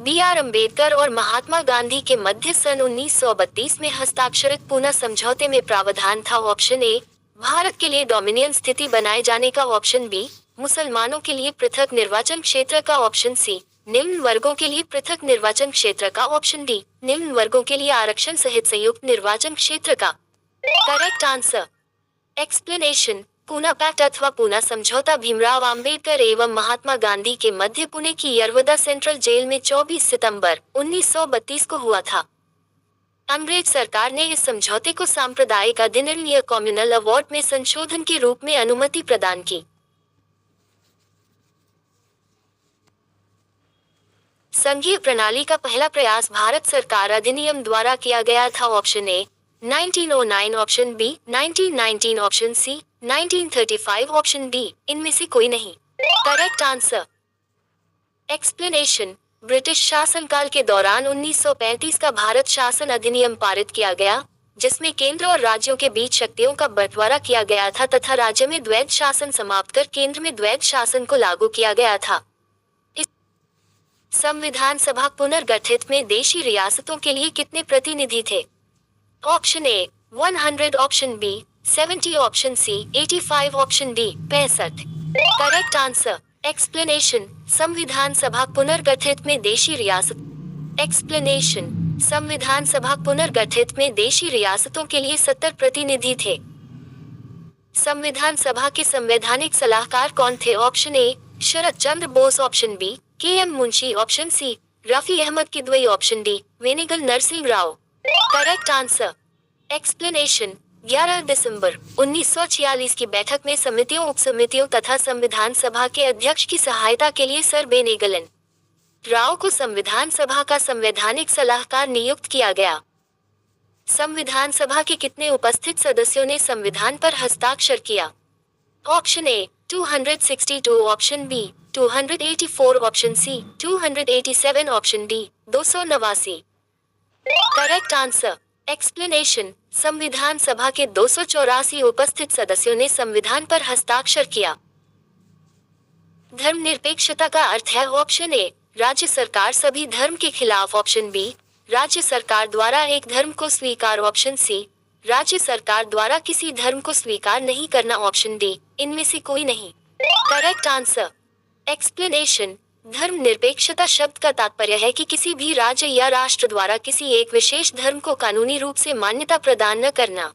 B.R. Ambedkar और महात्मा गांधी के मध्य सन 1932 में हस्ताक्षरित पूना समझौते में प्रावधान था। ऑप्शन ए, भारत के लिए डोमिनियन स्थिति बनाए जाने का। ऑप्शन बी, मुसलमानों के लिए पृथक निर्वाचन क्षेत्र का। ऑप्शन सी, निम्न वर्गों के लिए पृथक निर्वाचन क्षेत्र का। ऑप्शन डी, निम्न वर्गों के लिए आरक्षण सहित संयुक्त निर्वाचन क्षेत्र का। Correct answer. Explanation. Poona pact अथवा पूना समझौता भीमराव अंबेडकर एवं महात्मा गांधी के मध्य पुणे की यरवदा सेंट्रल जेल में 24 सितंबर 1932 को हुआ था। अंग्रेज सरकार ने इस समझौते को सांप्रदायिक अधिनियम या कम्युनल अवार्ड में संशोधन के रूप में अनुमति प्रदान की। संघीय प्रणाली का पहला प्रयास भारत सरकार अधिनियम द्वारा किया गया था। Option A 1909, option B 1919, option C 1935, option D इनमें से कोई नहीं। Correct answer. एक्सप्लेनेशन। ब्रिटिश शासनकाल के दौरान 1935 का भारत शासन अधिनियम पारित किया गया, जिसमें केंद्र और राज्यों के बीच शक्तियों का बंटवारा किया गया था तथा राज्य में द्वैध शासन समाप्त कर केंद्र में द्वैध शासन को लागू किया गया था। इस संविधान सभा पुनर्गठित में देशी रियासतों के लिए कितने प्रतिनिधि थे? Option A 100, option B 70, option C 85, option D 65। Correct answer. Explanation. संविधान सभा पुनर्गठित में देशी रियासत। एक्सप्लेनेशन। संविधान सभा पुनर्गठित में देशी रियासतों के लिए 70 प्रतिनिधि थे। संविधान सभा के संवैधानिक सलाहकार कौन थे? Option A Sharad Chandra Bose, option B KM. Munshi, option C Rafi Ahmed Kidwai, option D Venigalla Narasimha Rao. Correct answer. Explanation. 11 दिसंबर 1946 की बैठक में समितियों, उपसमितियों तथा संविधान सभा के अध्यक्ष की सहायता के लिए सर वेनिगलन राव को संविधान सभा का संवैधानिक सलाहकार नियुक्त किया गया। संविधान सभा के कितने उपस्थित सदस्यों ने संविधान पर हस्ताक्षर किया? Option A 262, option B 284, option C 287, option D 289। Correct answer. Explanation. संविधान सभा के 284 उपस्थित सदस्यों ने संविधान पर हस्ताक्षर किया। धर्मनिरपेक्षता का अर्थ है? ऑप्शन ए राज्य सरकार सभी धर्म के खिलाफ, ऑप्शन बी राज्य सरकार द्वारा एक धर्म को स्वीकार, ऑप्शन सी राज्य सरकार द्वारा किसी धर्म को स्वीकार नहीं करना, ऑप्शन डी इनमें से कोई नहीं। Correct answer. एक्सप्लेनेशन। धर्मनिरपेक्षता शब्द का तात्पर्य है कि किसी भी राज्य या राष्ट्र द्वारा किसी एक विशेष धर्म को कानूनी रूप से मान्यता प्रदान न करना,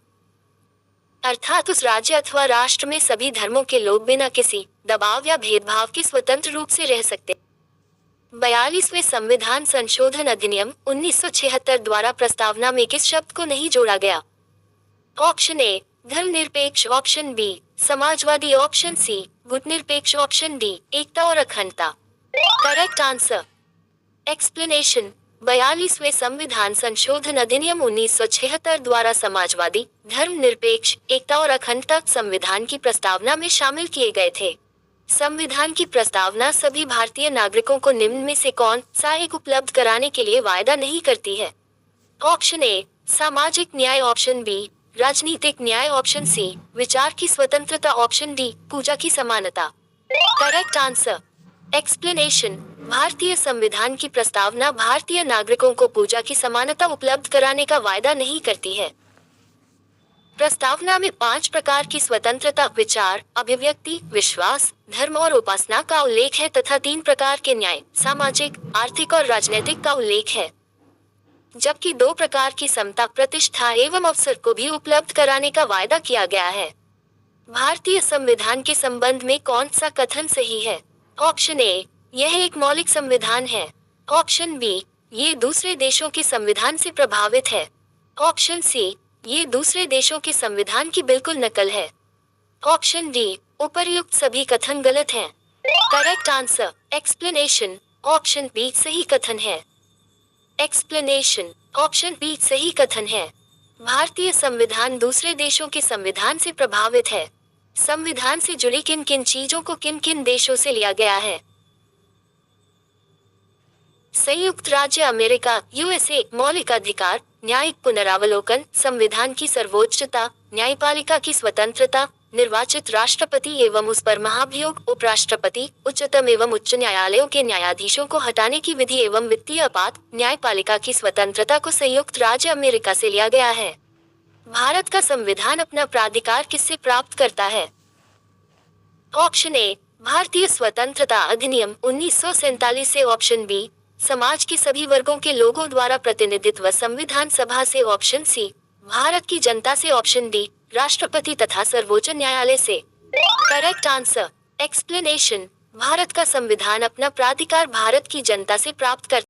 अर्थात उस राज्य अथवा राष्ट्र में सभी धर्मों के लोग बिना किसी दबाव या भेदभाव के स्वतंत्र रूप से रह सकते। 42वें संविधान संशोधन अधिनियम 1976 द्वारा प्रस्तावना में किस शब्द को नहीं जोड़ा गया? ऑप्शन ए धर्मनिरपेक्ष, ऑप्शन बी समाजवादी, ऑप्शन सी गुटनिरपेक्ष, ऑप्शन डी एकता और अखंडता। Correct answer. एक्सप्लेनेशन। 42वें संविधान संशोधन अधिनियम 1976 द्वारा समाजवादी, धर्मनिरपेक्ष, एकता और अखंडता संविधान की प्रस्तावना में शामिल किए गए थे। संविधान की प्रस्तावना सभी भारतीय नागरिकों को निम्न में से कौन सा एक उपलब्ध कराने के लिए वायदा नहीं करती है? ऑप्शन ए सामाजिक न्याय, ऑप्शन बी राजनीतिक न्याय, ऑप्शन सी विचार की स्वतंत्रता, ऑप्शन डी पूजा की समानता। Correct answer. एक्सप्लेनेशन। भारतीय संविधान की प्रस्तावना भारतीय नागरिकों को पूजा की समानता उपलब्ध कराने का वायदा नहीं करती है। प्रस्तावना में 5 प्रकार की स्वतंत्रता, विचार, अभिव्यक्ति, विश्वास, धर्म और उपासना का उल्लेख है तथा 3 प्रकार के न्याय, सामाजिक, आर्थिक और राजनीतिक का उल्लेख है, जबकि 2 प्रकार की समता, प्रतिष्ठा एवं अवसर को भी उपलब्ध कराने का वायदा किया गया है। भारतीय संविधान के संबंध में कौन सा कथन सही है? ऑप्शन ए यह एक मौलिक संविधान है, ऑप्शन बी ये दूसरे देशों के संविधान से प्रभावित है, ऑप्शन सी ये दूसरे देशों के संविधान की बिल्कुल नकल है, ऑप्शन डी उपर्युक्त सभी कथन गलत हैं। Correct answer. Explanation. Option B सही कथन है। एक्सप्लेनेशन। ऑप्शन बी सही कथन है। भारतीय संविधान दूसरे देशों के संविधान से प्रभावित है। संविधान से जुड़ी किन किन चीजों को किन किन देशों से लिया गया है? संयुक्त राज्य अमेरिका यूएसए मौलिक अधिकार, न्यायिक पुनरावलोकन, संविधान की सर्वोच्चता, न्यायपालिका की स्वतंत्रता, निर्वाचित राष्ट्रपति एवं उस पर महाभियोग, उपराष्ट्रपति, उच्चतम एवं उच्च न्यायालयों के न्यायाधीशों को हटाने की विधि एवं वित्तीय आपात न्यायपालिका की स्वतंत्रता को संयुक्त राज्य अमेरिका से लिया गया है। भारत का संविधान अपना प्राधिकार किससे प्राप्त करता है? ऑप्शन ए, भारतीय स्वतंत्रता अधिनियम 1947 से। ऑप्शन बी, समाज के सभी वर्गों के लोगों द्वारा प्रतिनिधित्व संविधान सभा से। ऑप्शन सी, भारत की जनता से। ऑप्शन डी, राष्ट्रपति तथा सर्वोच्च न्यायालय से। Correct answer. एक्सप्लेनेशन: भारत का संविधान अपना प्राधिकार भारत की जनता से प्राप्त करता